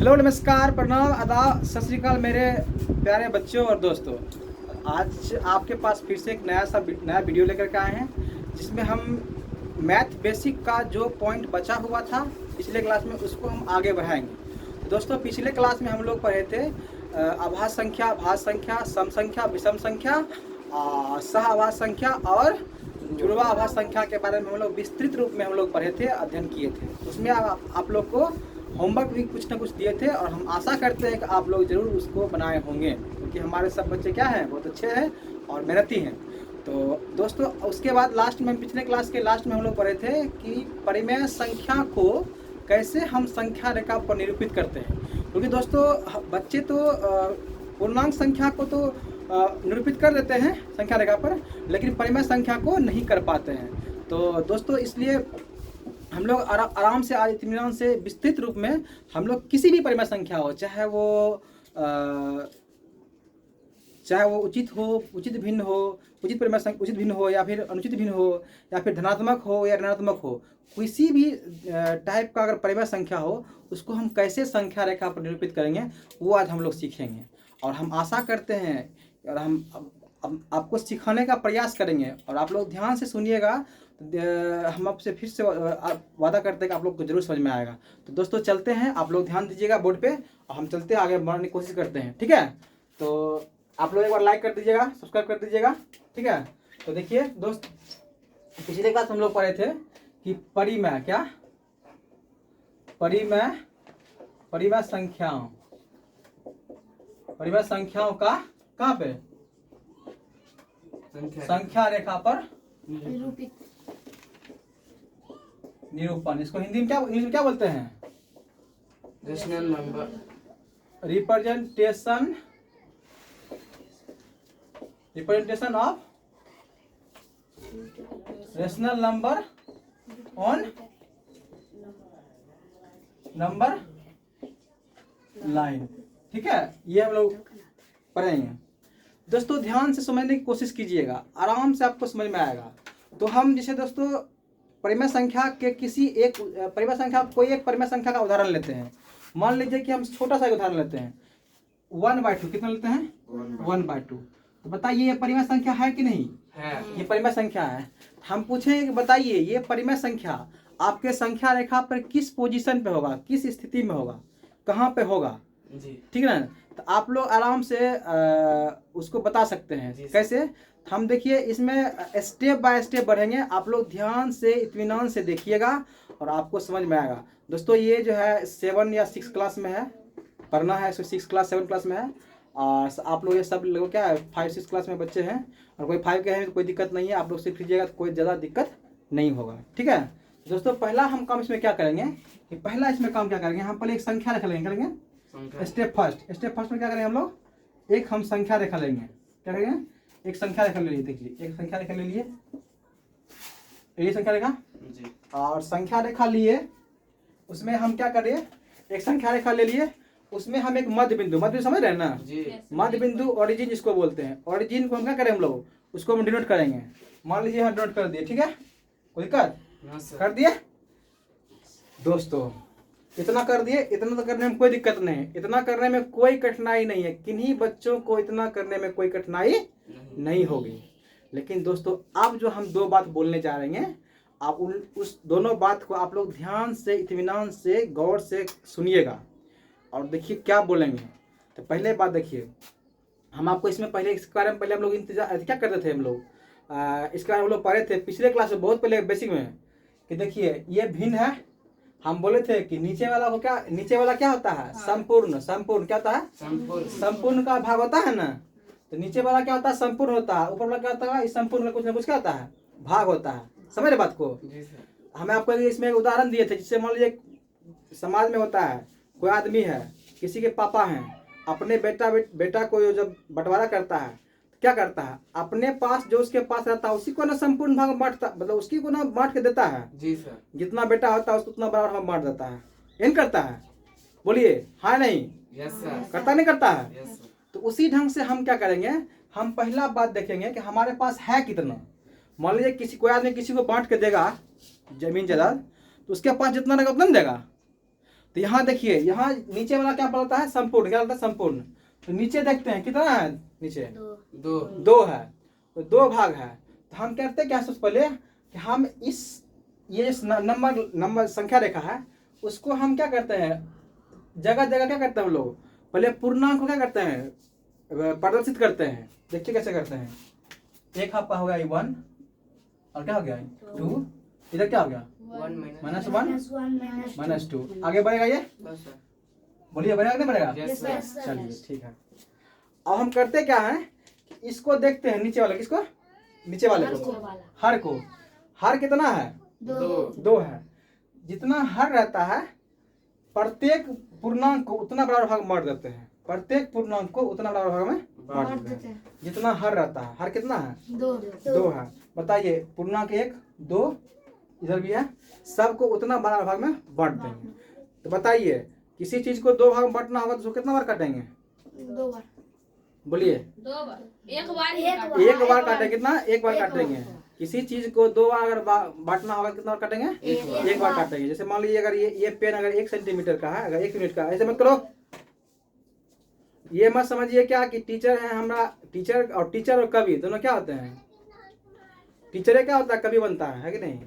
Hello, नमस्कार, प्रणाम, आदाब, सत श्री अकाल मेरे प्यारे बच्चों और दोस्तों। आज आपके पास फिर से एक नया वीडियो लेकर के आए हैं, जिसमें हम मैथ बेसिक का जो पॉइंट बचा हुआ था पिछले क्लास में उसको हम आगे बढ़ाएंगे। दोस्तों, पिछले क्लास में हम लोग पढ़े थे अभाज्य संख्या, भाज्य संख्या, सम संख्या, विषम संख्या, सह अभाज्य संख्या और जुड़वा अभाज्य संख्या के बारे में हम लोग विस्तृत रूप में हम लोग पढ़े थे, अध्ययन किए थे। उसमें आप लोग को होमवर्क भी कुछ ना कुछ दिए थे और हम आशा करते हैं कि आप लोग ज़रूर उसको बनाए होंगे, क्योंकि हमारे सब बच्चे क्या हैं, बहुत अच्छे हैं और मेहनती हैं। तो दोस्तों, उसके बाद लास्ट में, पिछले क्लास के लास्ट में हम लोग पढ़े थे कि परिमेय संख्या को कैसे हम संख्या रेखा पर निरूपित करते हैं। क्योंकि दोस्तों, बच्चे तो पूर्णांक संख्या को तो निरूपित कर देते हैं संख्या रेखा पर, लेकिन परिमेय संख्या को नहीं कर पाते हैं। तो दोस्तों, इसलिए हम लोग आराम से, आज इत्मीनान से, विस्तृत रूप में हम लोग किसी भी परिमेय संख्या हो, चाहे वो उचित हो, उचित भिन्न हो, उचित परिमेय संख्या उचित भिन्न हो, या फिर अनुचित भिन्न हो, या फिर धनात्मक हो या ऋणात्मक हो, किसी भी टाइप का अगर परिमेय संख्या हो, उसको हम कैसे संख्या रेखा पर निरूपित करेंगे, वो आज हम लोग सीखेंगे। और हम आशा करते हैं और हम आपको सिखाने का प्रयास करेंगे, और आप लोग ध्यान से सुनिएगा। हम आपसे फिर से वादा करते हैं कि आप लोग को जरूर समझ में आएगा। तो दोस्तों, चलते हैं, आप लोग ध्यान दीजिएगा बोर्ड पे, और हम चलते हैं आगे बढ़ने की कोशिश करते हैं। ठीक है, तो आप लोग एक बार लाइक कर दीजिएगा, सब्सक्राइब कर दीजिएगा। ठीक है, तो देखिए दोस्त, पिछले क्लास हम लोग पढ़े थे कि परिमेय संख्याओं का कहाँ पे संख्या रेखा पर निरूपण। इसको हिंदी में इंग्लिश में क्या बोलते हैं? Rational number, representation of rational number on number line. ठीक है, ये हम लोग पढ़ेंगे। दोस्तों, ध्यान से समझने की कोशिश कीजिएगा, आराम से आपको समझ में आएगा। तो हम जैसे दोस्तों परिमेय संख्या के किसी एक परिमेय संख्या, कोई एक परिमेय संख्या का उदाहरण लेते हैं। मान लीजिए कि हम छोटा सा उदाहरण लेते हैं, 1/2। कितना लेते हैं? 1/2। तो बताइए, ये परिमेय संख्या है कि नहीं है? ये परिमेय संख्या है। हम पूछेंगे कि बताइए, ये परिमेय संख्या आपके संख्या रेखा पर किस पोजीशन पे होगा, किस स्थिति में होगा, कहाँ पे होगा जी? ठीक है ना? तो आप लोग आराम से उसको बता सकते हैं। कैसे? हम देखिए, इसमें स्टेप बाय स्टेप बढ़ेंगे, आप लोग ध्यान से, इत्मीनान से देखिएगा और आपको समझ में आएगा। दोस्तों, ये जो है 7 या 6 क्लास में है, पढ़ना है, 6 क्लास 7 क्लास में है। और आप लोग ये सब लोग क्या है, 5-6 क्लास में बच्चे हैं, और कोई 5 के हैं तो कोई दिक्कत नहीं है, आप लोग सीख लीजिएगा तो कोई ज़्यादा दिक्कत नहीं होगा। ठीक है दोस्तों, पहला हम काम इसमें क्या करेंगे कि पहला इसमें काम क्या करेंगे, हम पहले एक संख्या रेखा करेंगे। स्टेप फर्स्ट में क्या करेंगे हम लोग, एक हम संख्या रेखा लेंगे। क्या करेंगे? एक संख्या रेखा ले लीजिए। देखिए, एक संख्या रेखा ले लिए, ये संख्या रेखा जी। और संख्या रेखा लिए, उसमें हम क्या करें, एक संख्या रेखा ले लिए, उसमें हम एक मध्य बिंदु समझ रहे हैं ना जी? मध्य बिंदु, ओरिजिन जिसको बोलते हैं, ओरिजिन को हम क्या करें, हम लोग उसको हम डिनोट करेंगे। मान लीजिए हम डिनोट कर दिए। ठीक है, कोई दिक्कत? कर दिए दोस्तों, इतना कर दिए। इतना तो करने में कोई दिक्कत नहीं है, इतना करने में कोई कठिनाई नहीं है, किन्हीं बच्चों को इतना करने में कोई कठिनाई नहीं होगी। लेकिन दोस्तों, अब जो हम 2 बात बोलने जा रहे हैं, आप उस दोनों बात को आप लोग ध्यान से, इत्मीनान से, गौर से सुनिएगा और देखिए क्या बोलेंगे। तो पहले बात देखिए, हम आपको इसमें पहले, इसके बारे में पहले हम लोग इंतजार क्या करते थे, हम लोग इसके बारे में हम लोग पढ़े थे पिछले क्लास में, बहुत पहले बेसिक में, कि देखिए ये भिन्न है। हम बोले थे कि नीचे वाला को क्या, नीचे वाला क्या होता है? संपूर्ण क्या होता है? संपूर्ण का भाग होता है ना। तो नीचे वाला क्या होता है? संपूर्ण होता है। ऊपर वाला क्या होता है? इस संपूर्ण का कुछ ना कुछ क्या होता है? भाग होता है। समझ रहे बात को? हमें आपको इसमें एक उदाहरण दिए थे, जिससे मान लीजिए समाज में होता है, कोई आदमी है, किसी के पापा हैं, अपने बेटा को जब बंटवारा करता है, क्या करता है, अपने पास जो उसके पास रहता है उसी को ना संपूर्ण भाग बांटता, मतलब उसकी को ना बांट के देता है जी सर। जितना बेटा होता है उसको उतना बराबर भाग बांट देता है। इन करता है? बोलिए हाँ नहीं? Yes sir. करता नहीं करता है? Yes sir. तो उसी ढंग से हम क्या करेंगे, हम पहला बात देखेंगे कि हमारे पास है कितना। मान लीजिए कोई आदमी किसी को बांट के देगा जमीन जायदाद, तो उसके पास जितना रहेगा उतना नहीं देगा। तो यहाँ देखिए, यहाँ नीचे वाला क्या बोलता है? संपूर्ण। क्या बोलता है? संपूर्ण। तो नीचे देखते हैं कितना है नीचे? दो। दो है। तो दो भाग है। तो हम कहते हैं क्या सबसे पहले कि हम ये नंबर संख्या रेखा है उसको हम क्या करते हैं, जगह जगह क्या करते हैं हम लोग, पहले पूर्णांक को क्या करते हैं, प्रदर्शित करते हैं। देखिए कैसे करते हैं। एक आपका हो गया 1 और क्या हो गया 2, इधर क्या हो गया -1 -2। आगे बढ़ेगा ये, बस सर। बोलिए बढ़ेगा नहीं बढ़ेगा? Yes, sir. चलिए ठीक है। अब हम करते क्या है, इसको देखते हैं नीचे वाले, किसको? नीचे वाले को, हर को। हर कितना है? दो है। जितना हर रहता है प्रत्येक पूर्णांक को उतना बड़ा भाग बांट देते हैं। प्रत्येक पूर्णांक को उतना बड़ा भाग में बांट देते हैं जितना हर रहता है। हर कितना है? दो है। बताइए, पूर्णांक 1 2 इधर भी है, सबको उतना बड़ा भाग में बांट देंगे। तो बताइए, किसी चीज को दो भाग में बांटना होगा तो उसको कितना बार काटेंगे? 2 बार। बोलिए। 2 बार। एक बार काटेंगे। कितना? एक बार काटेंगे। किसी चीज को दो बार अगर बांटना होगा कितना बार काटेंगे? एक बार काटेंगे। जैसे मान लीजिए अगर ये पेन अगर 1 सेंटीमीटर का है, अगर 1 यूनिट का, ऐसे मत करो। ये मत समझिए क्या कि टीचर है हमारा, टीचर और कवि दोनों क्या होते हैं? टीचर क्या होता है, कवि बनता है कि नहीं?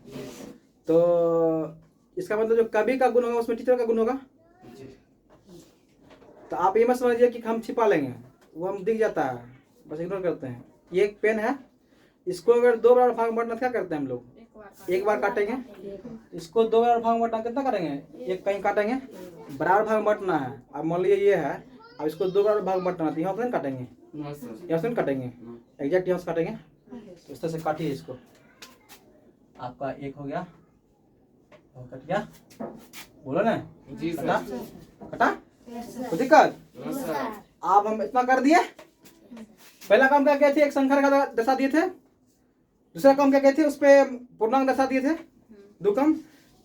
तो इसका मतलब जो कवि का गुण होगा उसमें टीचर का गुण होगा। तो आप ये मत समझिए कि हम छिपा लेंगे, वो हम दिख जाता है, बस इग्नोर करते हैं। ये एक पेन है, इसको अगर दो बार भाग बांटना क्या करते हैं हम लोग? एक बार काटेंगे। इसको दो बार भाग बांटना कितना करेंगे? एक कहीं काटेंगे, बराबर भाग बांटना है। अब मान लीजिए ये है, अब इसको दो बार भाग बांटना है, यहाँ से काटेंगे, यहाँ से काटेंगे, एग्जैक्ट यहाँ से काटेंगे। इस तरह से काटिए इसको। आपका एक हो गया, कट गया, बोलो ना जी सर। कटा कटा, कोई दिक्कत? अब हम इतना कर दिए। पहला काम क्या किए थे? एक संख्या का दर्शा दिए थे। दूसरा काम क्या किए थे? उस पे पूर्णांक दर्शा दिए थे, दो काम।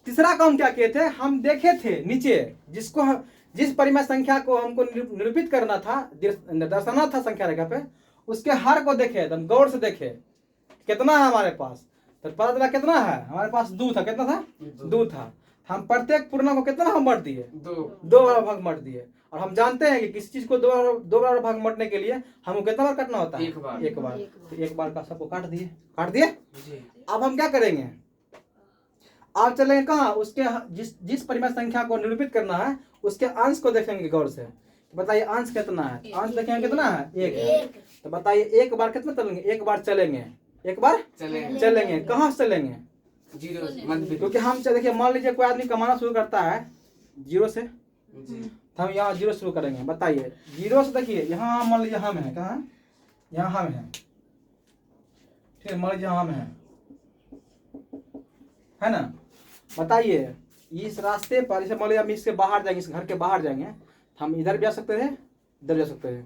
तीसरा काम क्या किए थे? हम देखे थे नीचे जिस परिमेय संख्या को हमको निरूपित करना था, दर्शाना था संख्या रेखा पे, उसके हर को देखे, एकदम गौर से देखे कितना है हमारे पास। तो पता चला कितना है हमारे पास? 2 था। कितना था? 2 था। हम प्रत्येक पूर्णांक को कितना हम बांट दिए? दो बार भाग बांट दिए। और हम जानते हैं कि किसी चीज को दो बार भाग बांटने के लिए हमको कितना बार काटना होता है? एक बार। तो एक बार का सबको काट दिए। अब हम क्या करेंगे? आप चलेंगे कहाँ? उसके जिस परिमेय संख्या को निरूपित करना है उसके अंश को देखेंगे गौर से। बताइए अंश कितना है? अंश देखेंगे कितना है? 1 है। तो बताइए एक बार कितना चलेंगे? एक बार चलेंगे। कहाँ से चलेंगे? 0 मत। क्योंकि हम देखिए, मान लीजिए कोई आदमी कमाना शुरू करता है 0 से, तो हम यहाँ 0 शुरू करेंगे। बताइए 0 से, देखिए यहाँ मान लीजिए हम है, कहाँ? यहाँ हम है, ठीक है, मान लीजिए हम है ना। बताइए इस रास्ते पर, जैसे मान लीजिए हम इससे बाहर जाएंगे, इस घर के बाहर जाएंगे, हम इधर भी जा सकते थे, इधर जा सकते थे,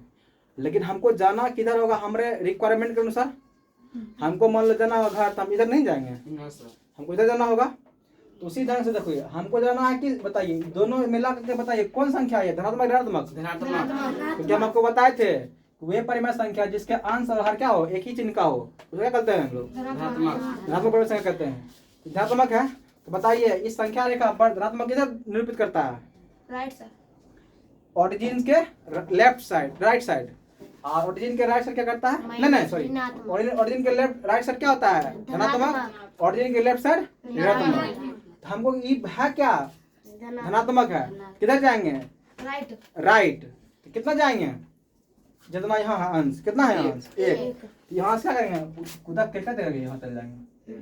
लेकिन हमको जाना किधर होगा? हमारे रिक्वायरमेंट के अनुसार। हमको मान लो जाना होगा घर, तो हम इधर नहीं जाएंगे, हमको इधर जाना होगा। तो उसी ढंग से देखिए, हमको जाना है कि बताइए दोनों मिला करके बताइए कौन संख्या है? धनात्मक ऋणात्मक? क्योंकि हम आपको बताए थे वे परिमेय संख्या जिसके अंश और हर क्या हो? एक ही चिन्ह का हो, तो क्या करते हैं हम लोग? धनात्मक परिमेय संख्या करते हैं। धनात्मक है तो बताइए इस संख्या रेखा पर धनात्मक किधर निरूपित करता है? Right sir. ऑरिजिन के लेफ्ट साइड, राइट साइड। और ऑरिजिन के राइट साइड क्या करता है? नहीं सॉरी, ऑरिजिन के लेफ्ट राइट साइड क्या होता है? धनात्मक। ऑरिजिन के लेफ्ट साइड ऋणात्मक। हमको ये है क्या? धनात्मक है। किधर जाएंगे? राइट। तो कितना जाएंगे? जितना यहाँ है अंश, कितना है अंश? 1। यहाँ से क्या करेंगे? खुदा क्या करेंगे? यहाँ चले जाएंगे।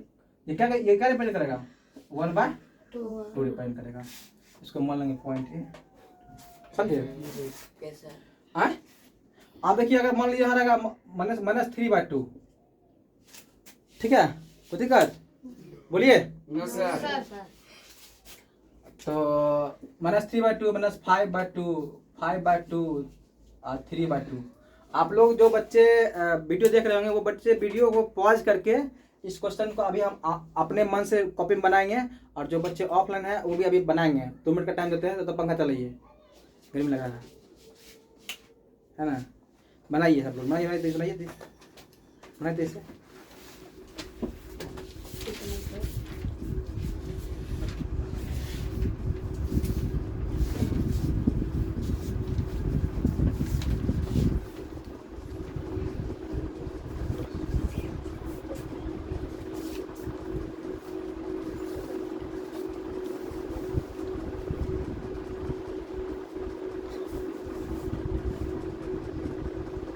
ये क्या रिप्रेजेंट करेगा? 1/2 रिप्रेजेंट करेगा। इसको मान लेंगे पॉइंट ए, समझिए। आप देखिए, अगर मान लीजिए यहाँ रहेगा -3/2, ठीक है, कोई दिक्कत? बोलिए। तो -3/2 -5/2 5/2 और 3/2। आप लोग जो बच्चे वीडियो देख रहे होंगे वो बच्चे वीडियो को पॉज करके इस क्वेश्चन को अभी हम अपने मन से कॉपी में बनाएंगे, और जो बच्चे ऑफलाइन है वो भी अभी बनाएंगे। 2 मिनट का टाइम देते हैं, तो पंखा चलाइए, गर्मी लगा है ना। बनाइए सब लोग, बनाइए इसे।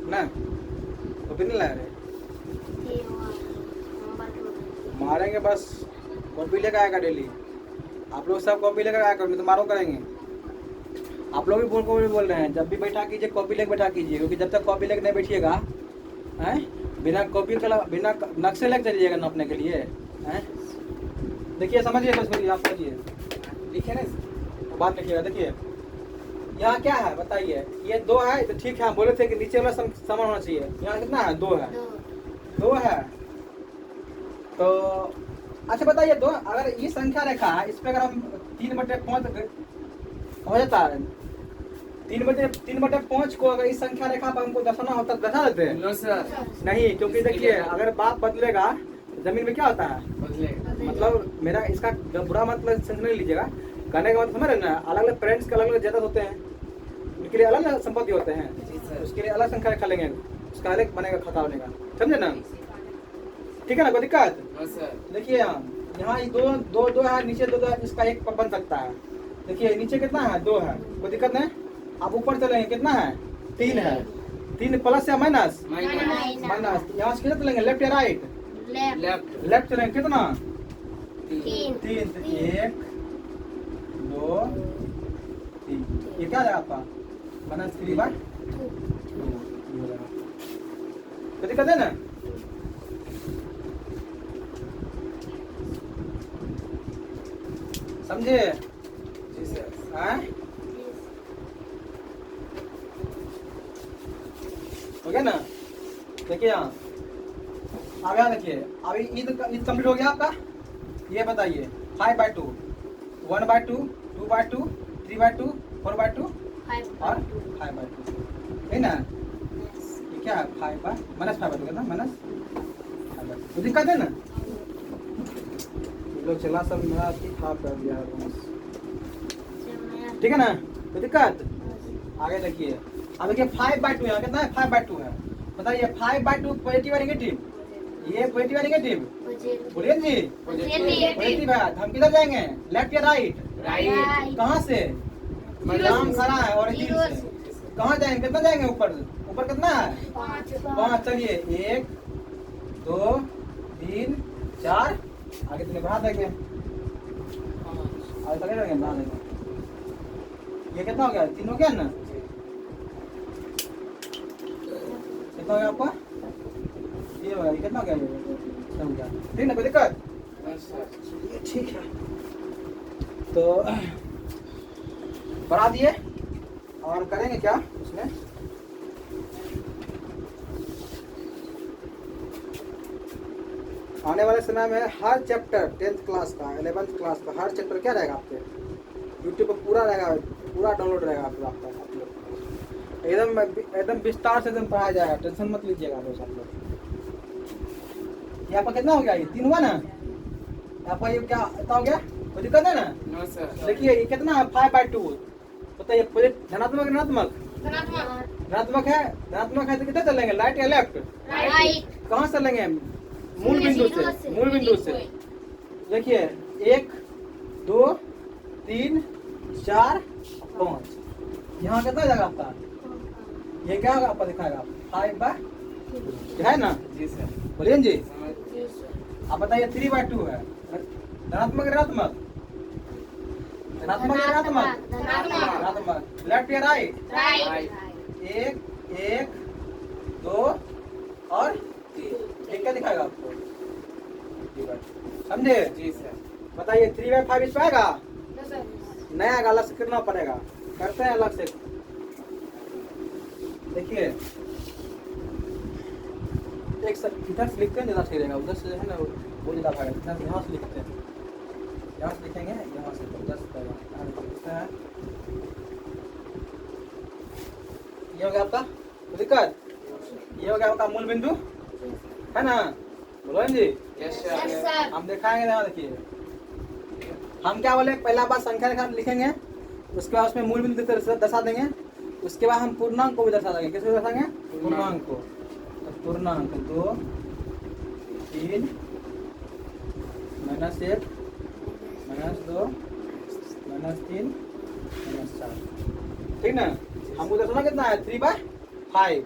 ना कॉपी नहीं ला रहे, मारेंगे बस। कॉपी लेकर आएगा डेली, आप लोग सब कॉपी लेकर आया करो, नहीं तो मारो करेंगे। आप लोग भी बोल रहे हैं जब भी बैठा कीजिए कॉपी लेकर बैठा कीजिए, क्योंकि जब तक कॉपी लेकर नहीं बैठिएगा हैं, बिना कॉपी का बिना नक्शे लेकर चलिएगा नापने के लिए हैं। देखिए समझिए, बस करिए, आप समझिए, लिखिए ना तो बात लिखिएगा। देखिए यहाँ क्या है बताइए, ये 2 है तो ठीक है, हम बोले थे कि नीचे वाला समान होना चाहिए। यहाँ कितना है? 2 है, 2 है। तो अच्छा बताइए, 2 अगर ये संख्या रेखा है, इस पे अगर हम 3/5 हो जाता है, 3/5 को अगर इस संख्या रेखा पर हमको दर्शाना होता तो दर्शा देते हैं? नो सर, नहीं, क्योंकि देखिए अगर बाप बदलेगा जमीन में क्या होता है, बदलेगा। मतलब मेरा इसका बुरा मतलब समझ नहीं लीजिएगा, कहने का मतलब समझ रहे ना, अलग अलग पेरेंट्स के अलग अलग जायदाद होते हैं, उनके लिए अलग अलग संपत्ति होते हैं, जी सर। उसके लिए अलग संख्या रेखा लेंगे, उसका अलग बनेगा खाता बनेगा, समझे ना? ठीक है ना, कोई दिक्कत? No sir. देखिए यहाँ ये दो है, नीचे 2 है, इसका एक बन सकता है। देखिए नीचे कितना है? 2 है, कोई दिक्कत नहीं। आप ऊपर चलेंगे, कितना है? 3 है। 3 प्लस या माइनस? माइनस। यहाँ से कितना चलेंगे, लेफ्ट या राइट? लेफ्ट। लेफ्ट चलेंगे, कितना? 3। 3। 1 2 3, ये क्या जाएगा आपका? -3/2। कोई दिक्कत है ना? समझे? जी सर। हैं? हो गया ना? देखिए यहाँ अब यहाँ देखिए, अभी ईद कंप्लीट हो गया आपका। ये बताइए 5/2, 1/2, 2/2, 3/2, 4/2 और 5/2, है ना? ये क्या है? -5/2 ना, -5/2। तो दिक्कत है ना? ये लोग चला सब मेरा खराब कर दिया है, ठीक है ना? कोई दिक्कत? आगे देखिए, अब देखिए 5/2 यहाँ कितना है? 5/2 है। बताइए 5/2 पॉजिटिव या नेगेटिव? ये पॉजिटिव या नेगेटिव? बोलिए जी। पॉजिटिव है, तो हम किधर जाएंगे, लेफ्ट या राइट? राइट। कहाँ से? नाम खड़ा है और से कहाँ जाएंगे, कितना जाएंगे ऊपर? ऊपर कितना है? 5। चलिए 1 2 3 4, आगे तुमने बढ़ा देंगे, आगे तक बढ़ा देंगे। ये कितना हो गया? 3 हो गया ना? कितना हो गया आपका? ये हो गया, ये कितना हो गया? ये हो गया, ठीक ना? कोई दिक्कत? No sir. ये ठीक है, तो बढ़ा दिए और करेंगे क्या उसमें? आने वाले समय में हर चैप्टर 10th क्लास का, 11th क्लास का हर चैप्टर क्या रहेगा आपके यूट्यूब पर पूरा रहेगा, पूरा डाउनलोड रहेगा आपका आप लोग, एकदम विस्तार से एकदम पढ़ाया जाएगा, टेंशन मत लीजिएगा दोस्त आप लोग। ये आपका कितना हो गया? ये 3 हुआ ना? आपका ये क्या इतना हो गया? कोई दिक्कत है ना? No sir. देखिए ये कितना है? 5/2। बताइए धनात्मक ऋणात्मक? धनात्मक है। धनात्मक है तो कितना चलेंगे, राइट या लेफ्ट? कहाँ से चलेंगे? मूल बिंदु से, मूल बिंदु से। देखिए 1 2 3 4 5, यहाँ कितना जाएगा आपका? ये क्या होगा आपका? दिखाएगा 5/2 है ना? जी सर। बोलिए जी। समझ। आप बताइए 3/2 है, धनात्मक ऋणात्मक? धनात्मक या ऋणात्मक? धनात्मक। लेफ्ट या राइट? राइट। 1 2 और 1 क्या दिखाएगा आपको? समझे? जी सर। बताइए 3/5 इस पे आएगा? नहीं आएगा, अलग से करना पड़ेगा, करते हैं अलग से। देखिए एक इधर से लिखते हैं ज़्यादा सही रहेगा, उधर से है ना वो ज़्यादा भागेगा। इधर यहाँ से लिखते हैं, यहाँ से लिखेंगे, यहाँ से तो 10 लिखते हैं। ये हो गया आपका, कोई दिक्कत? ये हो गया आपका मूल बिंदु, है ना? बोलो जी। Yes sir. हम दिखाएंगे, यहाँ देखिए हम क्या बोले, पहला बार संख्या रेखा लिखेंगे, उसके बाद उसमें मूल बिंदु दर्शा देंगे, उसके बाद हम पूर्णांक को भी दर्शा देंगे। किसको दर्शाएंगे? पूर्णांक को। तो पूर्णांक 2 3 -1 -2 -3 -4, ठीक ना? हमको दर्शाना कितना है? 3/5।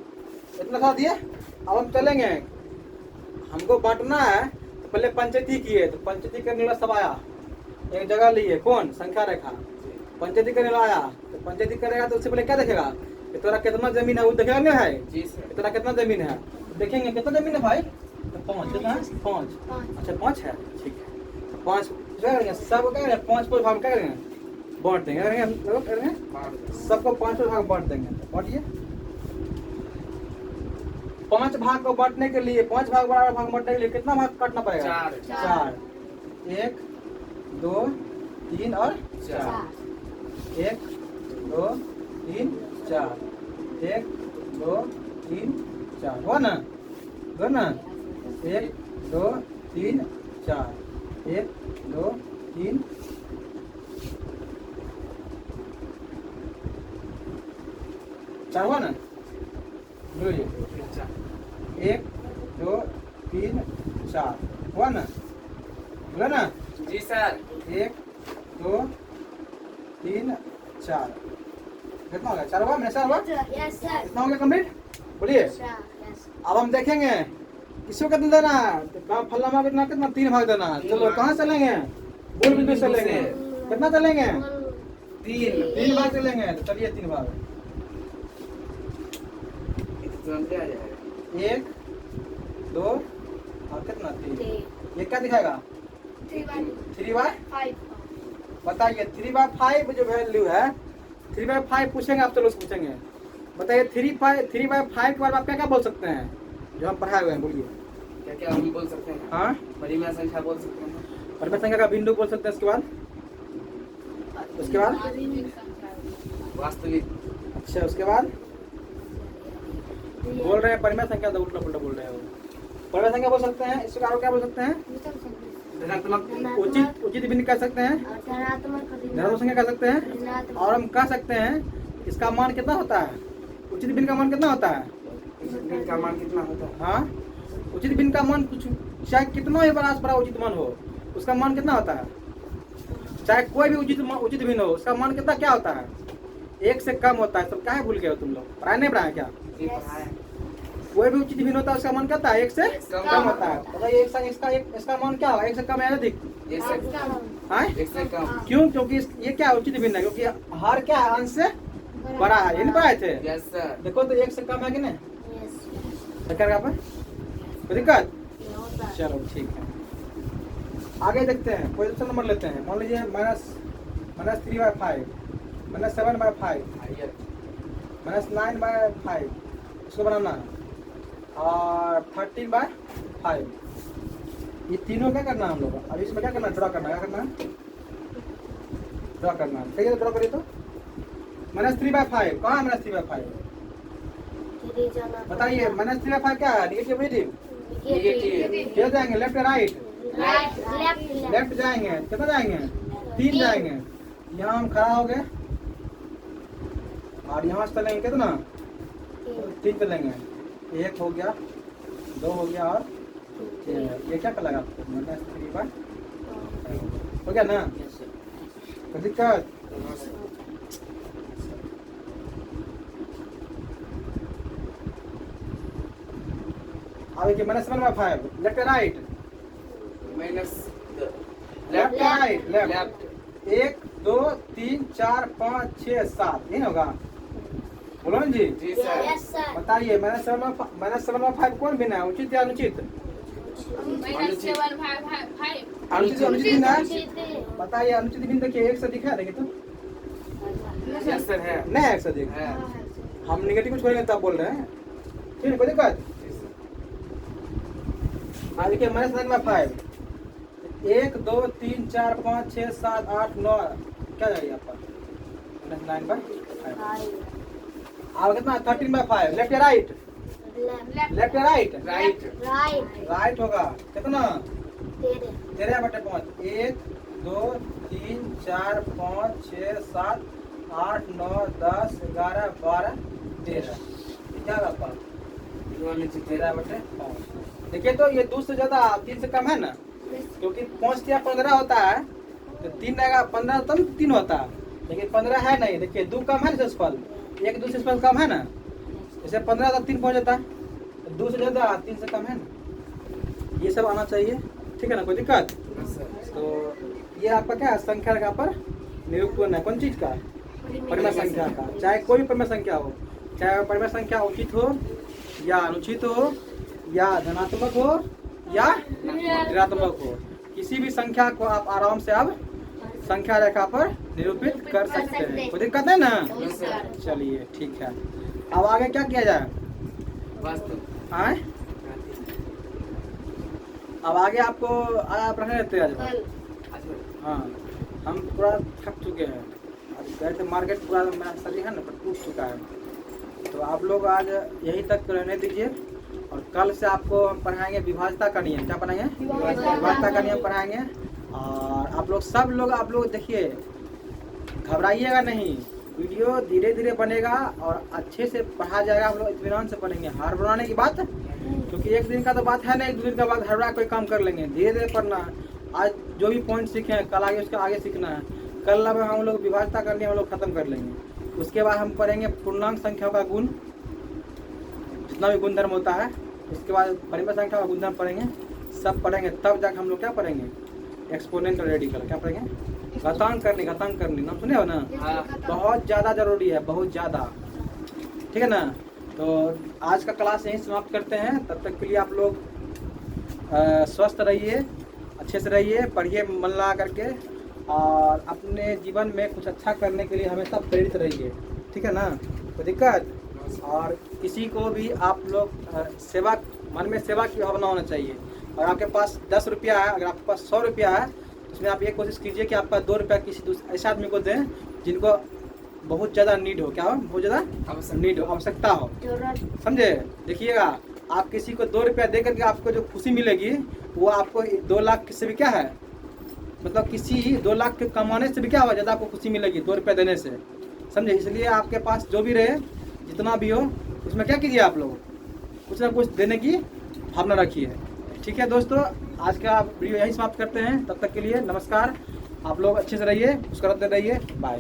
इतना बता दिए। अब हम चलेंगे, हमको बांटना है तो पहले पंचायती किए, तो पंचायती करने वाला सब आया, एक जगह लिए, कौन? संख्या रेखा। पंचायती करने वाला आया तो पंचायती करेगा तो उससे पहले क्या देखेगा कि तेरा कितना जमीन है, वो देखेगा नहीं है जी सर। तेरा कितना जमीन है, देखेंगे कितना जमीन है भाई, तो 5, कितना है? 5। अच्छा 5 है, ठीक है। तो 5 क्या करेंगे, सब क्या करेंगे, 5 भाग क्या करेंगे, बांट देंगे, करेंगे सबको 5 भाग बांट देंगे। बांटिए, 5 भाग को बांटने के लिए, 5 भाग बराबर भाग बांटने के लिए कितना भाग काटना पड़ेगा? 4। 1 2 3 और 4। 1 2 3 4। 1 2 3 4 हुआ ना, हुआ ना? 1 2 3 4। 1 2 3 4 हुआ ना? बोलिए, 1 2 3 4 हुआ ना, बोला ना? जी सर। 1 2 3 4 कितना हो गया? 4 हुआ, मैंने 4 हुआ, यस सर। कितना हो गया कंप्लीट? बोलिए। यस। अब हम देखेंगे किसको कितना देना है, तो फल्ला कितना कितना 3 भाग देना है। चलो कहाँ चलेंगे, बोल बिंदु से चलेंगे, कितना चलेंगे? 3 भाग चलेंगे, तो चलिए 3 भाग। तुरंत आ जाएगा। 1 2 और कितना 3, ये क्या दिखाएगा? 3/5। बताइए 3/5 जो वैल्यू है, 3/5 पूछेंगे आप, चलो उससे पूछेंगे। बताइए 3/5 के बारे में आप क्या क्या बोल सकते हैं जो हम पढ़ाए हुए हैं, बोलिए। क्या क्या हम बोल सकते हैं? हाँ, परिमेय संख्या बोल सकते हैं। परिमेय संख्या का बिंदु बोल सकते हैं। उसके बाद वास्तविक। अच्छा, उसके बाद बोल रहे हैं परिमेय संख्या, तो उल्टा पुल्टा बोल रहे हैं वो। परिमेय संख्या बोल सकते हैं। इसके बाद क्या बोल सकते हैं? धनात्मक। उचित बिंदु कह सकते हैं, धनात्मक संख्या कह सकते हैं, और हम कह सकते हैं इसका मान कितना होता है, उचित बिंदु का मान कितना होता है? का मान कितना होता है? हाँ, उचित बिंदु का मान कुछ चाहे कितना ही बड़ा उचित मान हो, उसका मान कितना होता है? चाहे कोई भी उचित बिंदु हो, उसका मान कितना क्या होता है? 1 से कम होता है। सब क्या है, भूल गए हो तुम लोग, पढ़ाई नहीं पढ़ाया क्या? जी पढ़ाया। कोई भी उचित बिंदु होता है, उसका मान क्या होता है? 1 से कम होता है। बताइए इसका मान क्या होगा, 1 से कम है या अधिक? एक से हाँ? एक से कम। क्यों? क्योंकि ये क्या उचित बिंदु है, क्योंकि हर क्या है, अंश से बड़ा है। ये नहीं पढ़ाए थे? Yes sir. देखो तो 1 से कम है कि नहीं? क्या पर कोई दिक्कत? चलो ठीक है, आगे देखते हैं। क्वेश्चन नंबर लेते हैं। मान लीजिए -3/5, -7/5, -9/5 इसको बनाना है, और 13/5। ये तीनों क्या करना है हम लोग? अब इसमें क्या करना है? ड्रॉ करना है। क्या करना है? ड्रॉ करना है। ठीक है, तो ड्रॉ करिए। तो -3/5 कहाँ है? -3/5 बताइए। -3/5 क्या है? Negative positive? नेगेटिव। किधर जाएंगे, लेफ्ट या राइट? लेफ्ट जाएंगे। कितना जाएंगे? 3 जाएंगे। यहाँ हम खड़ा हो गए, और यहाँ से चलेंगे कितना? 3 चलेंगे। 1 हो गया, 2 हो गया, और 3 है। ये क्या करेगा आपको? -3/5 हो गया ना? कोई दिक्कत? अब देखिए -7/5, लेफ्ट या राइट? माइनस लेफ्ट या राइट? लेफ्ट। लेफ्ट। 1 2 3 4 5 6 7 नहीं होगा? बोलो ना जी। जी सर। बताइए -7/5 कौन बिना है, उचित या अनुचित? अनुचित बिंदु है। बताइए अनुचित बिंदु देखिए 1 से अधिक है, देखिए तो यस सर है। नहीं है 1 से अधिक। है। हम निगेटिव छोड़ेंगे तब बोल रहे हैं, ठीक है, कोई दिक्कत? देखिए -9/5, 1 2 3 4 5 6 7 8 9 क्या जाएगी आपका? -9/5। अब कितना? 13/5, लेफ्ट या राइट? लेफ्ट या राइट? राइट। राइट होगा। कितना? 13/5। 1 2 3 4 5 6 7 8 9 10 11 12 13 क्या होगा आपका? 13/5। देखिए तो ये 2 से ज्यादा 3 से कम है ना, क्योंकि 5 या 15 होता है, तो 3 रहेगा, 15 तब 3 होता है, लेकिन 15 है नहीं। देखिए 2 कम है ना सेशफल, 1 2 सेशफल कम है ना, जैसे 15 तक 3 पहुँच जाता है, 2 से ज़्यादा 3 से कम है ना, ये सब आना चाहिए। ठीक है ना, कोई दिक्कत? तो ये आपका क्या है, संख्या रेखा पर निरूपण है। कौन चीज़ का? परिमेय संख्या का। चाहे कोई भी परिमेय संख्या हो, चाहे परिमेय संख्या उचित हो या अनुचित हो, या धनात्मक हो या ऋणात्मक हो, किसी भी संख्या को आप आराम से अब संख्या रेखा पर निरूपित कर सकते हैं। कोई दिक्कत है ना? चलिए ठीक है। अब आगे क्या किया जाए? आए? अब आगे आपको आप रहने देते हैं आज? हाँ, हम पूरा थक चुके हैं। अब गए थे मार्केट, पूरा मेरा शरीर है ना टूट चुका है। तो आप लोग आज यहीं तक रहने दीजिए, और कल से आपको हम पढ़ाएंगे विभाज्यता का नियम। क्या पढ़ाएंगे? विभाज्यता का नियम पढ़ाएंगे। और आप लोग देखिए, घबराइएगा नहीं, वीडियो धीरे धीरे बनेगा और अच्छे से पढ़ा जाएगा। हम लोग इत्मीनान से पढ़ेंगे, हार बनाने की बात, क्योंकि एक दिन का तो बात है ना, 1-2 दिन का बाद हर कोई काम कर लेंगे। धीरे धीरे पढ़ना। आज जो भी पॉइंट सीखे हैं, कल आगे उसका आगे सीखना है। कल अब हम लोग विभाज्यता करनी हम लोग खत्म कर लेंगे। उसके बाद हम पढ़ेंगे पूर्णांक संख्याओं का गुण, जितना भी गुणधर्म होता है। उसके बाद परिमेय संख्या का गुणधर्म पढ़ेंगे, सब पढ़ेंगे। तब जाकर हम लोग क्या पढ़ेंगे? एक्सपोनेंट और रेडिकल। क्या पढ़ेंगे? घातांक करनी। नाम सुने हो ना? बहुत ज़्यादा जरूरी है, बहुत ज़्यादा। ठीक है ना? तो आज का क्लास यहीं समाप्त करते हैं। तब तक के लिए आप लोग स्वस्थ रहिए, अच्छे से रहिए, पढ़िए मन लगा करके, और अपने जीवन में कुछ अच्छा करने के लिए हमेशा प्रेरित रहिए। ठीक है ना? कोई दिक्कत? और किसी को भी आप लोग सेवा, मन में सेवा की भावना होना चाहिए। और आपके पास 10 रुपया है, अगर आपके पास 100 रुपया है, तो उसमें आप ये कोशिश कीजिए कि आपका 2 रुपया किसी ऐसे आदमी को दें जिनको बहुत ज़्यादा नीड हो। क्या हो? बहुत ज़्यादा नीड हो, आवश्यकता हो। समझे? देखिएगा, आप किसी को 2 रुपया दे करके आपको जो खुशी मिलेगी, वो आपको 2 लाख से भी क्या है, मतलब किसी 2 लाख के कमाने से भी क्या होगा, ज़्यादा आपको खुशी मिलेगी 2 रुपया देने से। समझे? इसलिए आपके पास जो भी रहे, जितना भी हो, उसमें क्या कीजिए, आप लोग कुछ ना कुछ देने की भावना रखिए। ठीक है दोस्तों, आज का वीडियो यहीं समाप्त करते हैं। तब तक के लिए नमस्कार। आप लोग अच्छे से रहिए, मुस्कुराते रहिए। बाय।